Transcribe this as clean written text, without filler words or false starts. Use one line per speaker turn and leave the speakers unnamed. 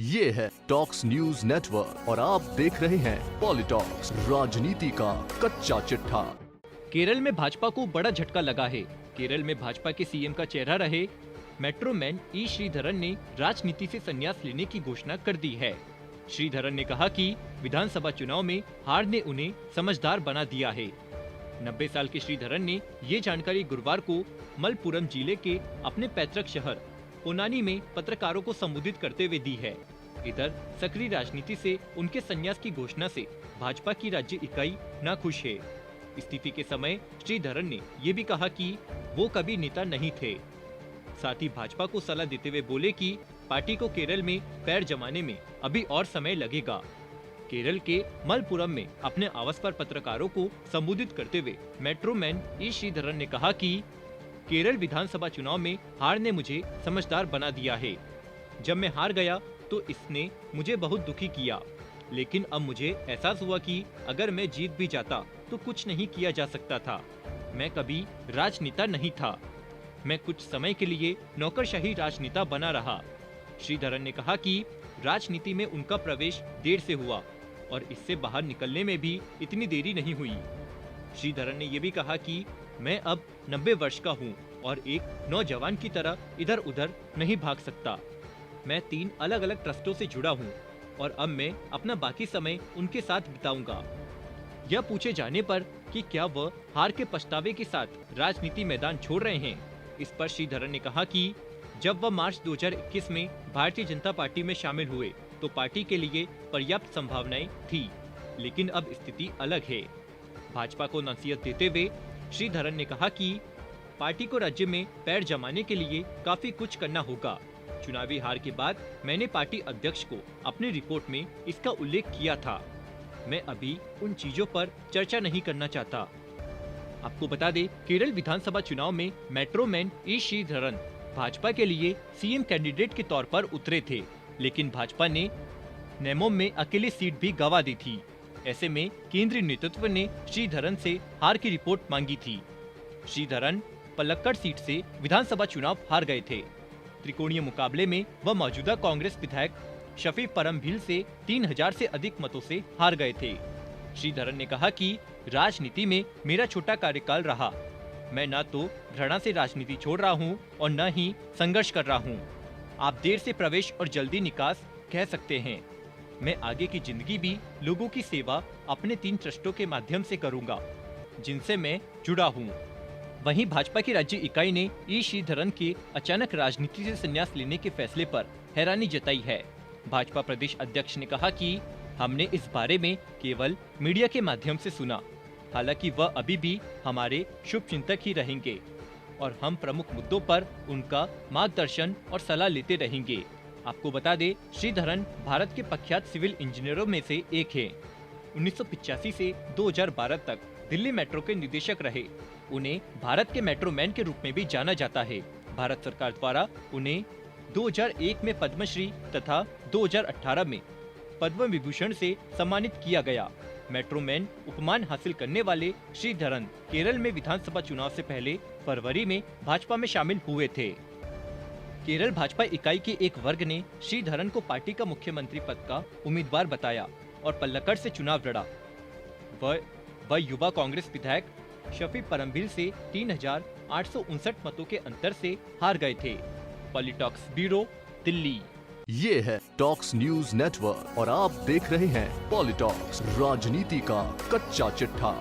ये है talks news network और आप देख रहे हैं पॉलिटॉक्स, राजनीति का कच्चा चिट्ठा।
केरल में भाजपा को बड़ा झटका लगा है। केरल में भाजपा के सीएम का चेहरा रहे मेट्रो मैन ई श्रीधरन ने राजनीति से संन्यास लेने की घोषणा कर दी है। श्रीधरन ने कहा कि विधानसभा चुनाव में हार ने उन्हें समझदार बना दिया है। 90 साल के श्रीधरन ने ये जानकारी गुरुवार को मलप्पुरम जिले के अपने पैतृक शहर पोनानी में पत्रकारों को संबोधित करते हुए दी है। इधर सक्रिय राजनीति से उनके संन्यास की घोषणा से भाजपा की राज्य इकाई नाखुश है। स्थिति के समय श्रीधरन ने ये भी कहा कि वो कभी नेता नहीं थे। साथ ही भाजपा को सलाह देते हुए बोले कि पार्टी को केरल में पैर जमाने में अभी और समय लगेगा। केरल के मलप्पुरम में अपने आवास पर पत्रकारों को संबोधित करते हुए मेट्रो मैन ई श्रीधरन ने कहा कि केरल विधानसभा चुनाव में हार ने मुझे समझदार बना दिया है। जब मैं हार गया तो इसने मुझे बहुत दुखी किया, लेकिन अब मुझे एहसास हुआ कि अगर मैं जीत भी जाता तो कुछ नहीं किया जा सकता था। मैं कभी राजनेता नहीं था, मैं कुछ समय के लिए नौकरशाही राजनेता बना रहा। श्रीधरन ने कहा कि राजनीति में उनका प्रवेश देर से हुआ और इससे बाहर निकलने में भी इतनी देरी नहीं हुई। श्रीधरन ने ये भी कहा कि मैं अब 90 वर्ष का हूँ और एक नौजवान की तरह इधर उधर नहीं भाग सकता। मैं 3 अलग अलग ट्रस्टों से जुड़ा हूँ और अब मैं अपना बाकी समय उनके साथ बिताऊंगा। यह पूछे जाने पर कि क्या वह हार के पछतावे के साथ राजनीति मैदान छोड़ रहे हैं, इस पर श्रीधरन ने कहा कि जब वह मार्च 2021 में भारतीय जनता पार्टी में शामिल हुए तो पार्टी के लिए पर्याप्त संभावनाएं थी, लेकिन अब स्थिति अलग है। भाजपा को नसीहत देते हुए श्रीधरन ने कहा कि पार्टी को राज्य में पैर जमाने के लिए काफी कुछ करना होगा। चुनावी हार के बाद मैंने पार्टी अध्यक्ष को अपनी रिपोर्ट में इसका उल्लेख किया था। मैं अभी उन चीजों पर चर्चा नहीं करना चाहता। आपको बता दें, केरल विधानसभा चुनाव में मेट्रो मैन ई श्रीधरन भाजपा के लिए सीएम कैंडिडेट के तौर पर उतरे थे, लेकिन भाजपा ने नेमोम में अकेली सीट भी गंवा दी थी। ऐसे में केंद्रीय नेतृत्व ने श्रीधरन से हार की रिपोर्ट मांगी थी। श्रीधरन पलक्कड़ सीट से विधानसभा चुनाव हार गए थे। त्रिकोणीय मुकाबले में वह मौजूदा कांग्रेस विधायक शफी परमभील से 3000 से अधिक मतों से हार गए थे। श्रीधरन ने कहा कि राजनीति में मेरा छोटा कार्यकाल रहा। मैं न तो घृणा से राजनीति छोड़ रहा हूं और न ही संघर्ष कर रहा हूं। आप देर से प्रवेश और जल्दी निकास कह सकते हैं। मैं आगे की जिंदगी भी लोगों की सेवा अपने 3 ट्रस्टों के माध्यम से करूंगा, जिनसे मैं जुड़ा हूं। वहीं भाजपा की राज्य इकाई ने ई श्रीधरन के अचानक राजनीति से संन्यास लेने के फैसले पर हैरानी जताई है। भाजपा प्रदेश अध्यक्ष ने कहा कि हमने इस बारे में केवल मीडिया के माध्यम से सुना। हालांकि वह अभी भी हमारे शुभचिंतक ही रहेंगे और हम प्रमुख मुद्दों पर उनका मार्गदर्शन और सलाह लेते रहेंगे। आपको बता दें, श्रीधरन भारत के प्रख्यात सिविल इंजीनियरों में से एक है। 1985 से 2012 तक दिल्ली मेट्रो के निदेशक रहे। उन्हें भारत के मेट्रो मैन के रूप में भी जाना जाता है। भारत सरकार द्वारा उन्हें 2001 में पद्मश्री तथा 2018 में पद्म विभूषण से सम्मानित किया गया। मेट्रो मैन उपमान हासिल करने वाले श्रीधरन केरल में विधानसभा चुनाव से पहले फरवरी में भाजपा में शामिल हुए थे। केरल भाजपा इकाई के एक वर्ग ने श्रीधरन को पार्टी का मुख्यमंत्री पद का उम्मीदवार बताया और पलक्कड़ से चुनाव लड़ा। वह युवा कांग्रेस विधायक शफी परमभील से 3859 मतों के अंतर से हार गए थे। पॉलिटॉक्स ब्यूरो, दिल्ली।
ये है टॉक्स न्यूज नेटवर्क और आप देख रहे हैं पॉलिटॉक्स, राजनीति का कच्चा चिट्ठा।